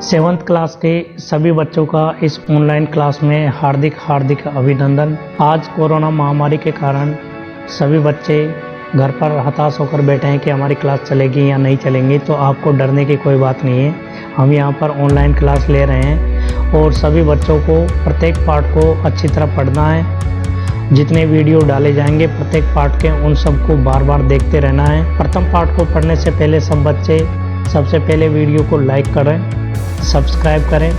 7th class के सभी बच्चों का इस ऑनलाइन क्लास में हार्दिक अभिनंदन। आज कोरोना महामारी के कारण सभी बच्चे घर पर हताश होकर बैठे हैं कि हमारी क्लास चलेगी या नहीं चलेंगी। तो आपको डरने की कोई बात नहीं है। हम यहाँ पर ऑनलाइन क्लास ले रहे हैं और सभी बच्चों को प्रत्येक पार्ट को अच्छी तरह पढ़ना है। जितने वीडियो डाले जाएंगे प्रत्येक पार्ट के उन सबको बार बार देखते रहना है। प्रथम पार्ट को पढ़ने से पहले सब बच्चे सबसे पहले वीडियो को लाइक करें, सब्सक्राइब करें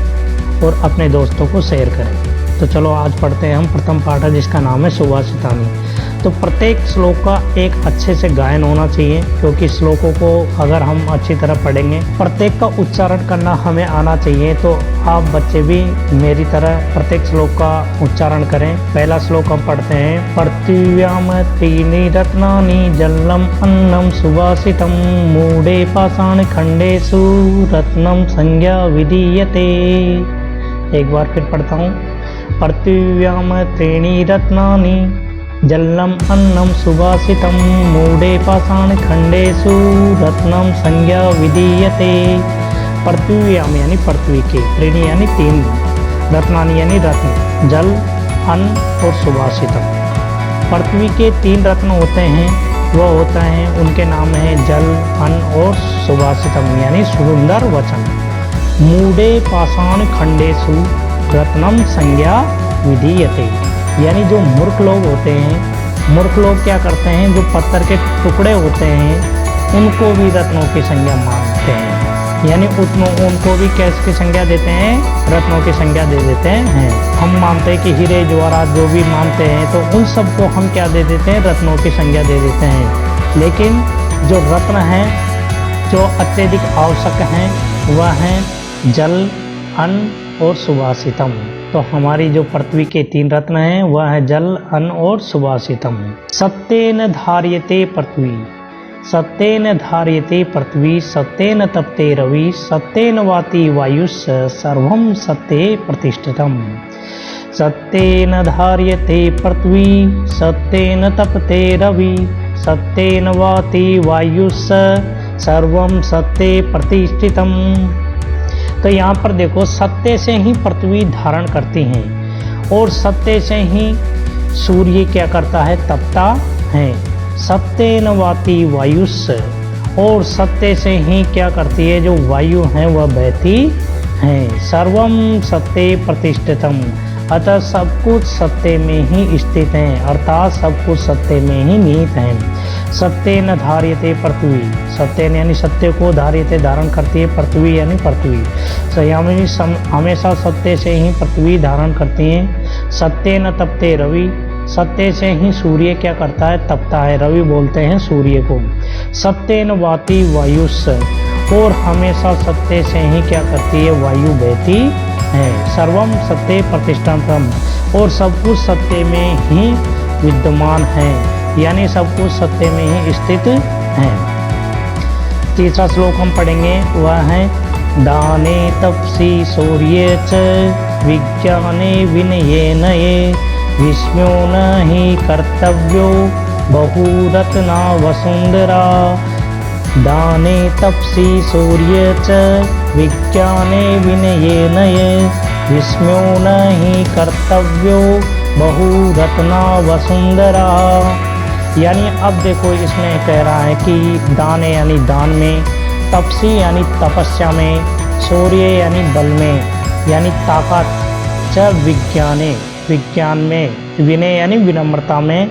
और अपने दोस्तों को शेयर करें। तो चलो आज पढ़ते हैं हम प्रथम पाठ है जिसका नाम है सुभाषितानी। तो प्रत्येक श्लोक का एक अच्छे से गायन होना चाहिए, क्योंकि श्लोकों को अगर हम अच्छी तरह पढ़ेंगे प्रत्येक का उच्चारण करना हमें आना चाहिए। तो आप बच्चे भी मेरी तरह प्रत्येक श्लोक का उच्चारण करें। पहला श्लोक हम पढ़ते हैं। पृथिव्याम त्रीणि रत्नानि जलम अन्नम सुभाषितम मूढ़े पाषाण खंडेषु रत्नम संज्ञा विधीयते। एक बार फिर पढ़ता हूँ। पृथिव्याम त्रीणि रत्नानि जलम अन्नम सुभाषितम मूढ़े पाषाण खंडेषु रत्नम संज्ञा विधीयते। पृथिव्याम यानी पृथ्वी के, त्रीणि यानी तीन, रत्नानि यानी रत्न, जल, अन्न और सुभाषितम। पृथ्वी के तीन रत्न होते हैं, वह होता है उनके नाम है जल, अन्न और सुभाषितम यानी सुंदर वचन। मूढ़े पाषाण खंडेषु रत्नम संज्ञा विधीयते, यानी जो मूर्ख लोग होते हैं, मूर्ख लोग क्या करते हैं, जो पत्थर के टुकड़े होते हैं उनको भी रत्नों की संज्ञा मानते हैं, यानी उनको भी कैसे की संज्ञा देते हैं, रत्नों की संज्ञा दे देते हैं। हम मानते हैं कि हीरे जवाहरात जो भी मानते हैं तो उन सबको हम क्या दे देते हैं, रत्नों की संज्ञा दे देते हैं। लेकिन जो रत्न हैं जो अत्यधिक आवश्यक हैं वह हैं जल, अन्न और सुभाषितम। तो हमारी जो पृथ्वी के तीन रत्न हैं वह है जल, अन्न और सुभाषितम। सत्येन धार्यते पृथ्वी, सत्येन धार्यते पृथ्वी, सत्येन तपते रवि, सत्येन वाति वायुस्, सर्वं सत्ये प्रतिष्ठितम्। सत्येन धार्यते पृथ्वी, सत्येन तपते रवि, सत्येन वाति वायुस्, सर्वं सत्ये प्रतिष्ठितम्। तो यहाँ पर देखो, सत्य से ही पृथ्वी धारण करती हैं और सत्य से ही सूर्य क्या करता है, तपता है। सत्येन वाति वायुस्, और सत्य से ही क्या करती है, जो वायु है वह बहती है। सर्वम सत्ये प्रतिष्ठितम, अतः सब कुछ सत्य में ही स्थित है, अर्थात सब कुछ सत्य में ही निहित है। सत्येन धार्यते पृथ्वी, सत्येन यानी सत्य को, धार्यते धारण करती है, पृथ्वी यानी पृथ्वी, यानी हमेशा सत्य से ही पृथ्वी धारण करती है। सत्येन तपते रवि, सत्य से ही सूर्य क्या करता है, तपता है, रवि बोलते हैं सूर्य को। सत्येन वाति वायुस्, और हमेशा सत्य से ही क्या करती है, वायु बहती है। सर्वम सत्य प्रतिष्ठितम्, और सब कुछ सत्य में ही विद्यमान है, यानी सब कुछ सत्य में ही स्थित है। तीसरा श्लोक हम पढ़ेंगे, वह है दाने तपसि शौर्ये च विज्ञाने विनयेन ये विस्मयो न हि कर्तव्यो बहुरत्ना वसुंधरा। दाने तपसि शौर्ये च विज्ञाने विनयेन ये विस्मयो न हि कर्तव्यो बहुरत्ना वसुंधरा। यानी अब देखो इसमें कह रहा है कि दाने यानी दान में, तपसी यानी तपस्या में, शौर्य यानी बल में यानी ताकत, च विज्ञाने विज्ञान में, विनय यानी विनम्रता में,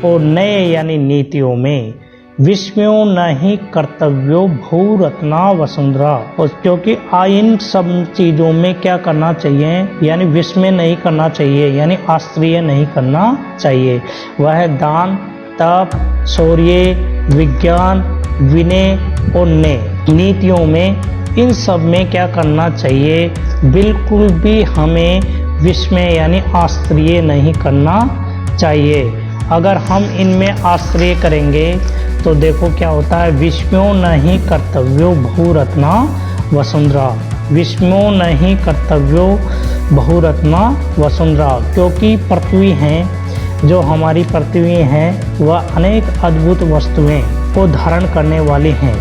और नए यानी नीतियों में, विस्मयो नहीं कर्तव्यो बहुरत्ना वसुंधरा, और क्योंकि इन सब चीज़ों में क्या करना चाहिए, यानी विस्मय नहीं करना चाहिए, यानी आश्चर्य नहीं करना चाहिए। वह है दान, तप, शौर्य, विज्ञान, विनय और नए नीतियों में, इन सब में क्या करना चाहिए, बिल्कुल भी हमें विस्मय यानी आश्चर्य नहीं करना चाहिए। अगर हम इनमें आश्चर्य करेंगे तो देखो क्या होता है, विस्मयो नहीं कर्तव्यो बहुरत्ना वसुंधरा, विस्मयो नहीं कर्तव्यो बहुरत्ना वसुंधरा, क्योंकि पृथ्वी है, जो हमारी पृथ्वी है वह अनेक अद्भुत वस्तुएं को धारण करने वाली हैं।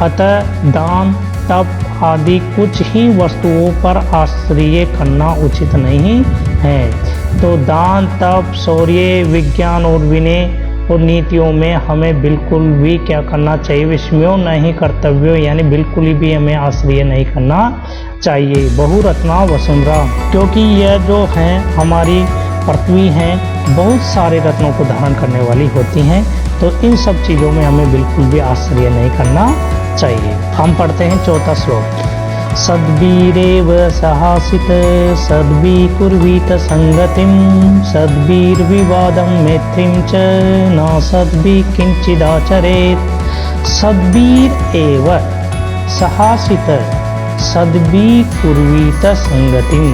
अतः दान, तप आदि कुछ ही वस्तुओं पर आश्रय करना उचित नहीं है। तो दान, तप, शौर्य, विज्ञान और विनय और नीतियों में हमें बिल्कुल भी क्या करना चाहिए, विस्मयों नहीं कर्तव्यों यानी बिल्कुल भी हमें आश्रय नहीं करना चाहिए। बहुरत्ना वसुंधरा, क्योंकि यह जो है हमारी पृथ्वी है बहुत सारे रत्नों को धारण करने वाली होती हैं, तो इन सब चीज़ों में हमें बिल्कुल भी आश्रय नहीं करना चाहिए। हम पढ़ते हैं चौथा श्लोक। सद्वीरेव सहासित सद्वीकुर्वीत संगतिम सद्वीर्विवादं मैत्रीं च न सद्वी किंचिदाचरेत्। सद्वीर एव सहासित सद्वीकुर्वीत संगतिम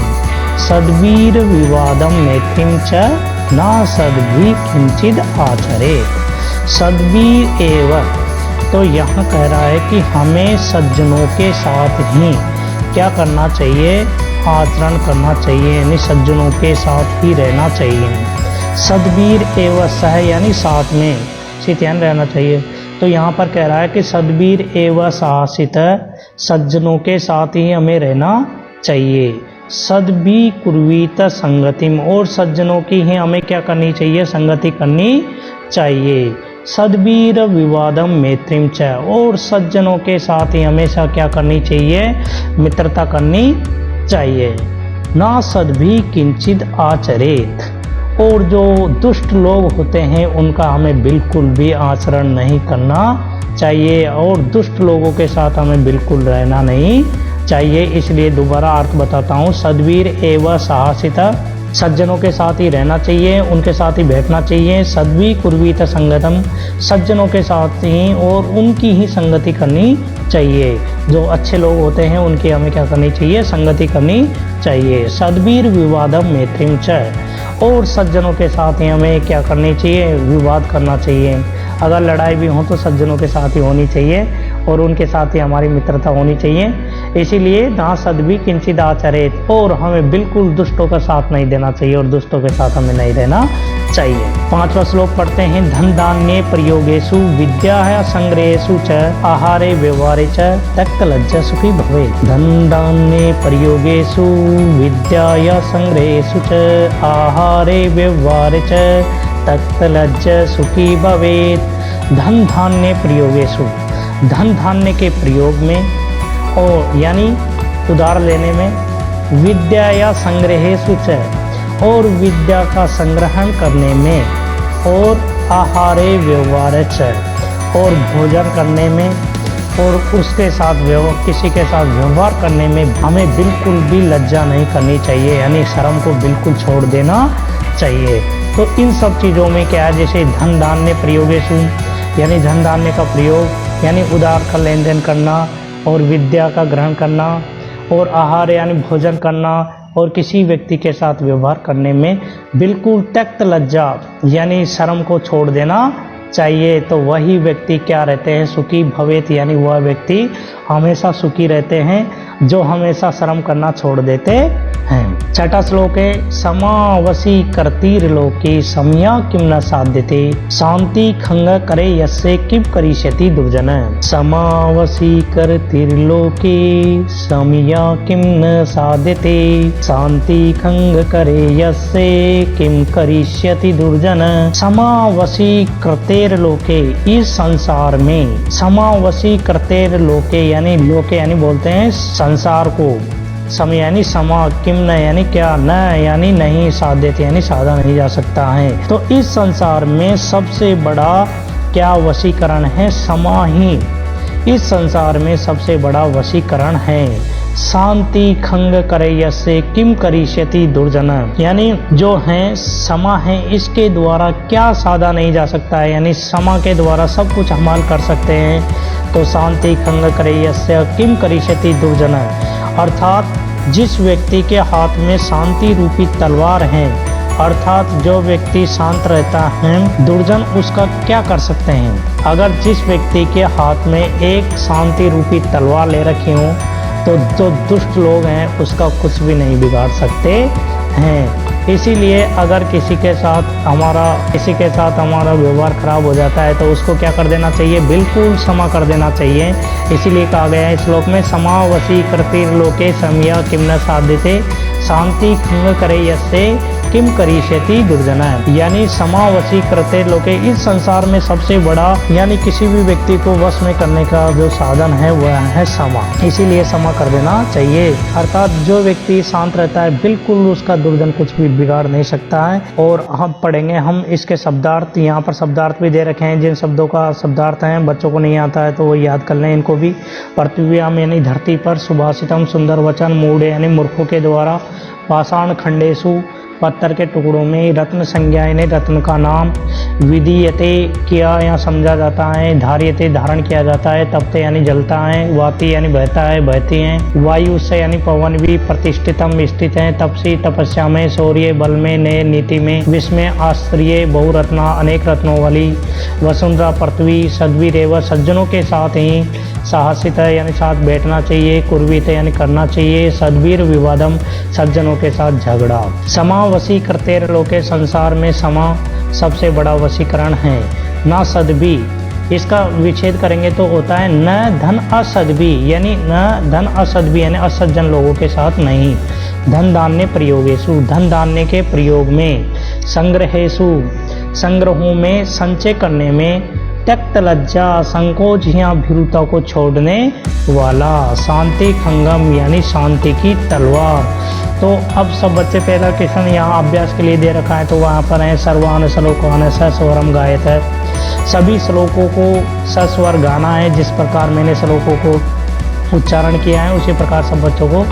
सद्वीर्विवादं मैत्रीं च न सद्वी किंचिद आचरेत्। सद्वीर एव, तो यहाँ कह रहा है कि हमें सज्जनों के साथ ही क्या करना चाहिए, आचरण करना चाहिए, यानी सज्जनों के साथ ही रहना चाहिए। सद्वीर एवं सह यानी साथ में शीतयान रहना चाहिए। तो यहाँ पर कह रहा है कि सद्वीर एवं साहसित सज्जनों के साथ ही हमें रहना चाहिए। सद्वी कुर्वीत संगतिम, और सज्जनों की ही हमें क्या करनी चाहिए, संगति करनी चाहिए। सद्वीर विवादम मैत्रीं च, और सज्जनों के साथ ही हमेशा क्या करनी चाहिए, मित्रता करनी चाहिए। ना सद्भी किंचिद आचरेत, और जो दुष्ट लोग होते हैं उनका हमें बिल्कुल भी आचरण नहीं करना चाहिए, और दुष्ट लोगों के साथ हमें बिल्कुल रहना नहीं चाहिए। इसलिए दोबारा अर्थ बताता हूँ। सद्वीर एवं साहसिता, सज्जनों के साथ ही रहना चाहिए, उनके साथ ही बैठना चाहिए। सद्वी कुर्वीत संगतम, सज्जनों के साथ ही और उनकी ही संगति करनी चाहिए। जो अच्छे लोग होते हैं उनकी हमें क्या करनी चाहिए, संगति करनी चाहिए। सद्वीर विवादम मैत्रीं च, और सज्जनों के साथ ही हमें क्या करनी चाहिए, विवाद करना चाहिए। अगर लड़ाई भी हो तो सज्जनों के साथ ही होनी चाहिए और उनके साथ ही हमारी मित्रता होनी चाहिए। इसीलिए ना सद्वी किंचिद आचरेत, और हमें बिल्कुल दुष्टों का साथ नहीं देना चाहिए और दुष्टों के साथ हमें नहीं रहना चाहिए। पांचवा श्लोक पढ़ते हैं। धन धान्ये प्रयोगेषु विद्या संग्रहेषु च आहारे व्यवहारे च त्यक्त लज्जा सुखी भवेत्। धन धान्ये प्रयोगेषु विद्या संग्रहेषु च आहारे व्यवहारे च त्यक्त लज्जा सुखी भवेत्। धन धान्य प्रयोगेषु, धन धान्य के प्रयोग में और यानी उधार लेने में, विद्या या संग्रहेषु च, और विद्या का संग्रहण करने में, और आहारे व्यवहार च, और भोजन करने में, और उसके साथ किसी के साथ व्यवहार करने में हमें बिल्कुल भी लज्जा नहीं करनी चाहिए, यानी शर्म को बिल्कुल छोड़ देना चाहिए। तो इन सब चीज़ों में क्या है, जैसे धन धान्य प्रयोगेषु यानी धन धान्य का प्रयोग यानी उधार का लेन देन करना, और विद्या का ग्रहण करना, और आहार यानी भोजन करना, और किसी व्यक्ति के साथ व्यवहार करने में बिल्कुल त्यक्त लज्जा यानी शर्म को छोड़ देना चाहिए। तो वही व्यक्ति क्या रहते हैं, सुखी भवेत, यानी वह व्यक्ति हमेशा सुखी रहते हैं जो हमेशा शर्म करना छोड़ देते हैं। छठा श्लोक है। समावसी कर्तिर्लोके समया किम न साध्यते शांति खंग करे यस्य किम करिष्यति दुर्जन। समावसी कर्तिर्लोके समया किम न साध्यते शांति खंग करे यस्य किम करिष्यति दुर्जन। समावसी कर्तेर्लोके, इस संसार में, समावसी कर्तेर्लोके यानी लोके यानी बोलते हैं संसार को, सम यानी समा, किम न यानी क्या, न यानी नहीं, साध्यते यानी साधा नहीं जा सकता है। तो इस संसार में सबसे बड़ा क्या वशीकरण है, समा ही इस संसार में सबसे बड़ा वशीकरण है। शांति खंग करे यस्य किम करिष्यति दुर्जन, यानी जो है समा है इसके द्वारा क्या साधा नहीं जा सकता है, यानी समा के द्वारा सब कुछ हमाल कर सकते हैं। तो शांति खंग करे यस्य किम करिष्यति दुर्जन, अर्थात जिस व्यक्ति के हाथ में शांति रूपी तलवार है, अर्थात जो व्यक्ति शांत रहता है, दुर्जन उसका क्या कर सकते हैं। अगर जिस व्यक्ति के हाथ में एक शांति रूपी तलवार ले रखी हो तो जो दुष्ट लोग हैं उसका कुछ भी नहीं बिगाड़ सकते हैं। इसीलिए अगर किसी के साथ हमारा व्यवहार खराब हो जाता है तो उसको क्या कर देना चाहिए, बिल्कुल क्षमा कर देना चाहिए। इसीलिए कहा गया है श्लोक में समा वशी कृतिर्लोके समया किम न साध्यते शांति खंग करे यस्से किम करिष्यति दुर्जना। यानी समावशी करते लोके, इस संसार में सबसे बड़ा यानी किसी भी व्यक्ति को वश में करने का जो साधन है वह है क्षमा। इसीलिए क्षमा कर देना चाहिए। अर्थात जो व्यक्ति शांत रहता है बिल्कुल उसका दुर्जन कुछ भी बिगाड़ नहीं सकता है। और हम पढ़ेंगे हम इसके शब्दार्थ, यहाँ पर शब्दार्थ भी दे रखे हैं। जिन शब्दों का शब्दार्थ है बच्चों को नहीं आता है तो वो याद कर लें इनको भी। पृथ्व्याम यानी धरती पर, सुभाषितम सुंदर वचन, मूढ़े यानी मूर्खों के द्वारा, पाषाण खंडेशु पत्थर के टुकड़ों में, रत्न संज्ञा यानी रत्न का नाम, विधीयते किया या समझा जाता है, धार्यते धारण किया जाता है, तपते यानी जलता है, वाति यानी बहता है बहती हैं, वायु से यानी पवन भी, प्रतिष्ठितम स्थित है, तपसी तपस्या में, शौर्य बल में, नए नीति में, विश्व में आश्रय बहुरत्ना अनेक रत्नों वाली, वसुंधरा पृथ्वी, सद्वीर एवं सज्जनों के साथ ही साहसित है यानी साथ बैठना चाहिए, कुर्वित यानी करना चाहिए, सद्वीर विवादम सज्जनों के साथ झगड़ा। समा वशी करते लोके, संसार में समा सबसे बड़ा वशीकरण है। ना सद्भी, इसका विच्छेद करेंगे तो होता है न धन असद्भी, यानी न धन असद्भी यानी असज्जन लोगों के साथ नहीं। धन दान्य प्रयोगेशु, धन दान्य के प्रयोग में, संग्रहेशु संग्रहों में, संचय करने में, त्यक्त लज्जा संकोच या भीरुता को छोड़ने वाला, शांति खंगम यानी शांति की तलवार। तो अब सब बच्चे पहला क्वेश्चन यहाँ अभ्यास के लिए दे रखा है तो वहाँ पर है सर्वान श्लोकान सस्वरम गायत है। सभी श्लोकों को सस्वर गाना है। जिस प्रकार मैंने श्लोकों को उच्चारण किया है उसी प्रकार सब बच्चों को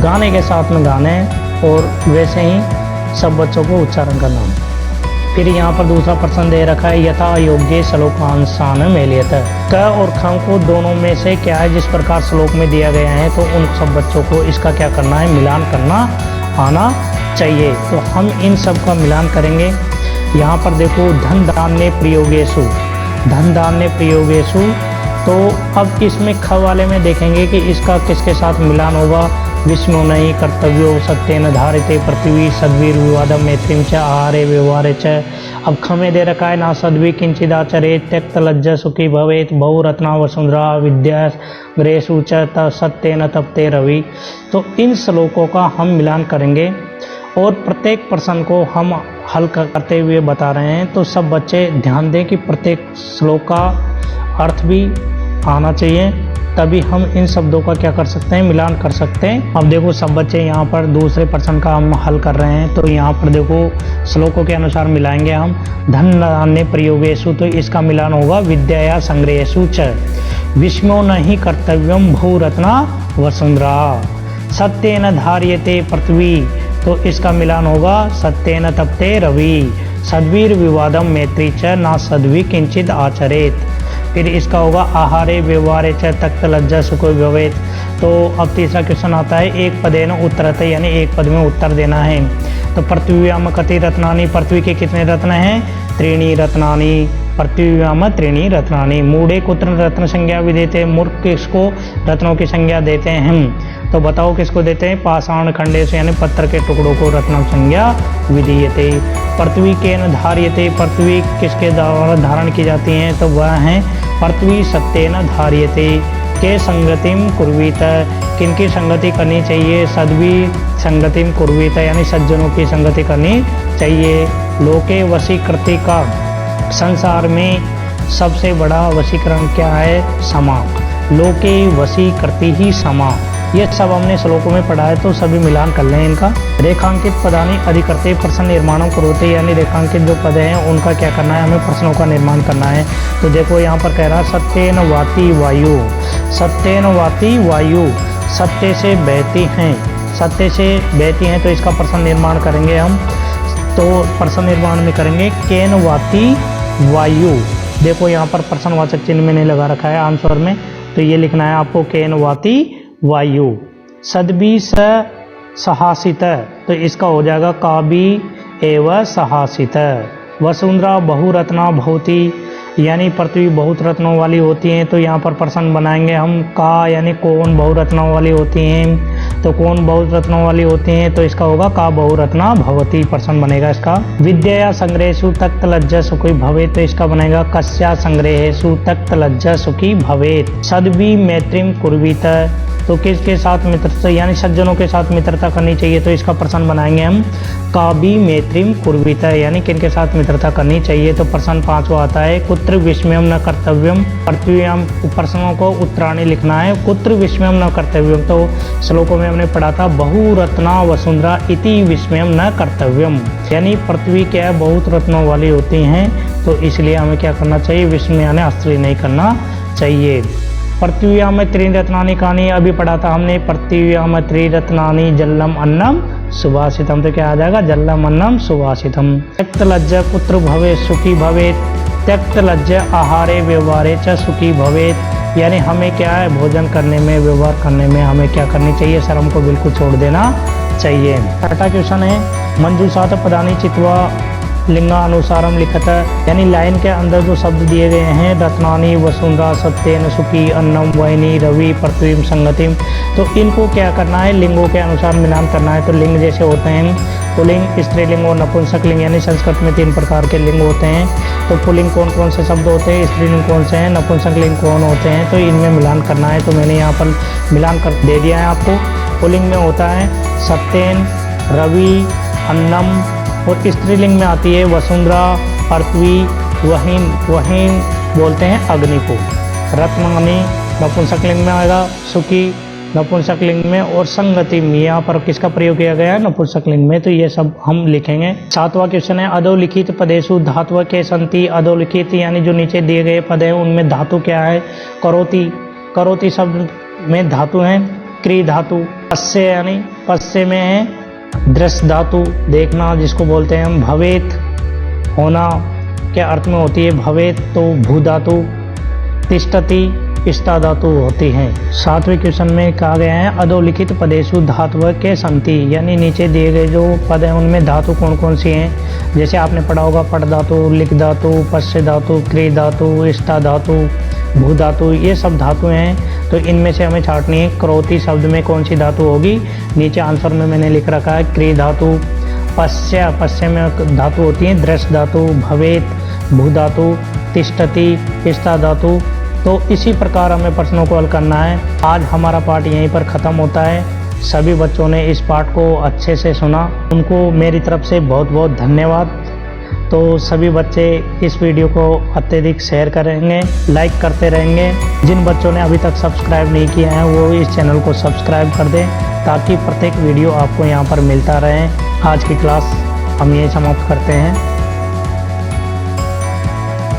गाने के साथ में गाने हैं और वैसे ही सब बच्चों को उच्चारण करना है। फिर यहाँ पर दूसरा प्रश्न दे रखा है यथा योग्य श्लोकांशान मेलियत, क और ख को दोनों में से क्या है जिस प्रकार श्लोक में दिया गया है तो उन सब बच्चों को इसका क्या करना है, मिलान करना आना चाहिए। तो हम इन सब का मिलान करेंगे। यहाँ पर देखो धन दान्य प्रयोगेशु, धन दान्य प्रयोगेशु, तो अब इसमें ख वाले में देखेंगे कि इसका किसके साथ मिलान होगा। विष्णु नहीं कर्तव्यो सत्येन धारिते पृथ्वी सद्वीर विवादम मैत्रीम च आहारे व्यवहारे च। अब ख में दे रखा है ना सद्वी किंचिदाचरे त्यक्त लज्जा सुखी भवेत बहुरत्ना वसुंधरा विद्या ग्रेसु च सत्येन तपते रवि। तो इन श्लोकों का हम मिलान करेंगे और प्रत्येक प्रश्न को हम हल करते हुए बता रहे हैं। तो सब बच्चे ध्यान दें कि प्रत्येक श्लोक का अर्थ भी आना चाहिए, तभी हम इन शब्दों का क्या कर सकते हैं, मिलान कर सकते हैं। अब देखो सब बच्चे यहाँ पर दूसरे प्रश्न का हम हल कर रहे हैं। तो यहाँ पर देखो श्लोकों के अनुसार मिलाएंगे हम। धन दान्य प्रयोगेशु, तो इसका मिलान होगा विद्या संग्रहेशु च। विष्णु नहीं कर्तव्यम बहुरत्ना वसुंधरा। सत्येन धार्यते पृथ्वी, तो इसका मिलान होगा सत्येन तपते रवि। सद्वीर विवादम मैत्री च ना सद्वी किंचित आचरेत। फिर इसका होगा आहारे व्यवहारे च तक्त लज्जा सुखो भवेत। तो अब तीसरा क्वेश्चन आता है एक पदेन उत्तरते, यानी एक पद में उत्तर देना है। तो पृथ्व्याम कति रत्नानि, पृथ्वी के कितने रत्न हैं, त्रीणि रत्नानि। पृथ्व्याम त्रीणि रत्नानि। मूढ़े कुत्र रत्न संज्ञा भी देते हैं, मूर्ख किसको रत्नों की संज्ञा देते हैं हम। तो बताओ किसको देते हैं, पाषाण खंडेश यानी पत्थर के टुकड़ों को रत्न संज्ञा विधीयते। पृथ्वी के न धार्यते, पृथ्वी किसके द्वारा धारण की जाती हैं, तो वह है पृथ्वी सत्येन धार्यते। के संगतिम कुर्वीत, किनकी संगति करनी चाहिए, सद्वी संगतिम कुर्वीत यानी सज्जनों की संगति करनी चाहिए। लोके वशीकृति का, संसार में सबसे बड़ा वशीकरण क्या है, समा। लोके वशीकृति ही समा। ये सब हमने श्लोकों में पढ़ा है तो सभी मिलान कर लें इनका। रेखांकित पदानी अधिकर्ते प्रश्न निर्माणों करोते, यानी रेखांकित जो पद हैं उनका क्या करना है, हमें प्रश्नों का निर्माण करना है। तो देखो यहाँ पर कह रहा है सत्येन वाति वायु। सत्येन वाति वायु, सत्य से बहती हैं, सत्य से बहती हैं, तो इसका प्रश्न निर्माण करेंगे हम। तो प्रश्न निर्माण में करेंगे केन वाति वायु। देखो यहाँ पर प्रश्नवाचक चिन्ह मैंने लगा रखा है आंसर में, तो ये लिखना है आपको केन वाति वायु। सद्भी सहासित, तो इसका हो जाएगा काबी एवं सहासित। वसुंधरा बहुरत्ना भवती, यानी पृथ्वी बहुत रत्नों वाली होती हैं, तो यहाँ पर प्रश्न बनाएंगे हम। का यानी कौन बहुरत्नों वाली होती हैं। तो कौन बहुरत्नों वाली होती हैं, तो इसका होगा का बहुरत्ना भवती, पर्सन बनेगा इसका। विद्या संग्रहेषु तक्त लज्जा सुखी भवेत, तो इसका बनेगा कस्या संग्रहेषु तक्त लज्जा सुखी भवेत। सद्भि मैत्रीम कुर्वीत, तो किसके साथ मित्रता यानी सज्जनों के साथ मित्रता करनी चाहिए, तो इसका प्रश्न बनाएंगे हम काबी मैत्रीम कुर्वीत, यानी किनके साथ मित्रता करनी चाहिए। तो प्रश्न 5वां आता है कुत्र विस्मयम न कर्तव्यम, पृथ्व्याम प्रश्नों को उत्तराणी लिखना है। कुत्र विस्मयम न कर्तव्यम, तो श्लोकों में हमने पढ़ा था बहुरत्ना वसुंधरा इति विस्मयम न कर्तव्यम, यानी पृथ्वी क्या है बहुत रत्नों वाली होती हैं, तो इसलिए हमें क्या करना चाहिए, विस्मय यानी आश्चर्य नहीं करना चाहिए। पृथ्व्याम त्रिरत्नानि कानि, अभी पढ़ा था हमने पृथ्व्याम त्रिरत्नानि जलम अन्नम सुभाषितम, तो क्या आ जाएगा जलम अन्नम सुभाषितम। त्यक्त लज्जा पुत्र भवे सुखी भवेत, त्यक्त लज्जा आहारे व्यवहारे च सुखी भवेत, यानी हमें क्या है भोजन करने में व्यवहार करने में हमें क्या करनी चाहिए, शर्म को बिल्कुल छोड़ देना चाहिए। छठा क्वेश्चन है मंजूषात पदानी चित्वा लिंगानुसारम लिखत, यानी लाइन के अंदर जो शब्द दिए गए हैं रत्नानी वसुंधरा सत्येन सुखी अन्नम वैनी रवि पृथ्वी संगतिम, तो इनको क्या करना है लिंगों के अनुसार मिलान करना है। तो लिंग जैसे होते हैं पुल्लिंग स्त्रीलिंग और नपुंसक लिंग, यानी संस्कृत में 3 प्रकार के लिंग होते हैं। तो पुल्लिंग कौन कौन से शब्द होते हैं, स्त्रीलिंग कौन से हैं, नपुंसक लिंग कौन होते हैं, तो इनमें मिलान करना है। तो मैंने यहाँ पर मिलान कर दे दिया है आपको। पुल्लिंग में होता है सत्येन रवि अन्नम, और स्त्रीलिंग में आती है वसुंधरा पृथ्वी वहीन, वहीन बोलते हैं अग्नि को। रत्नानी नपुंसक लिंग में आएगा, सुखी नपुंसक लिंग में, और संगति में यहाँ पर किसका प्रयोग किया गया है नपुंसक लिंग में, तो ये सब हम लिखेंगे। 7वां क्वेश्चन है अधोलिखित पदेषु धातु के संति, अधोलिखित यानी जो नीचे दिए गए पद है उनमें धातु क्या है, करोति, करोति शब्द में धातु है क्री धातु, पस्य यानी पस्य में है दृश्य धातु देखना जिसको बोलते हैं हम, भवेत होना क्या अर्थ में होती है भवेत, तो भू धातु, तिष्ठति इष्टा धातु होती हैं। 7वें क्वेश्चन में कहा गया है अधोलिखित पदेषु धातु के संति, यानी नीचे दिए गए जो पद हैं उनमें धातु कौन कौन सी हैं, जैसे आपने पढ़ा होगा पट धातु, लिख धातु, पश्य धातु, क्री धातु, इष्टा धातु, भू धातु, ये सब धातु हैं। तो इनमें से हमें छांटनी है करोति शब्द में कौन सी धातु होगी, नीचे आंसर में मैंने लिख रखा है क्री धातु। पश्य, पश्य में धातु होती है दृश्य धातु, भवेत भू धातु, तिष्ठति इष्टा धातु। तो इसी प्रकार हमें प्रश्नों को हल करना है। आज हमारा पाठ यहीं पर ख़त्म होता है। सभी बच्चों ने इस पाठ को अच्छे से सुना, उनको मेरी तरफ से बहुत बहुत धन्यवाद। तो सभी बच्चे इस वीडियो को अत्यधिक शेयर करेंगे, लाइक करते रहेंगे। जिन बच्चों ने अभी तक सब्सक्राइब नहीं किया है वो इस चैनल को सब्सक्राइब कर दें ताकि प्रत्येक वीडियो आपको यहाँ पर मिलता रहे। आज की क्लास हम यही समाप्त करते हैं।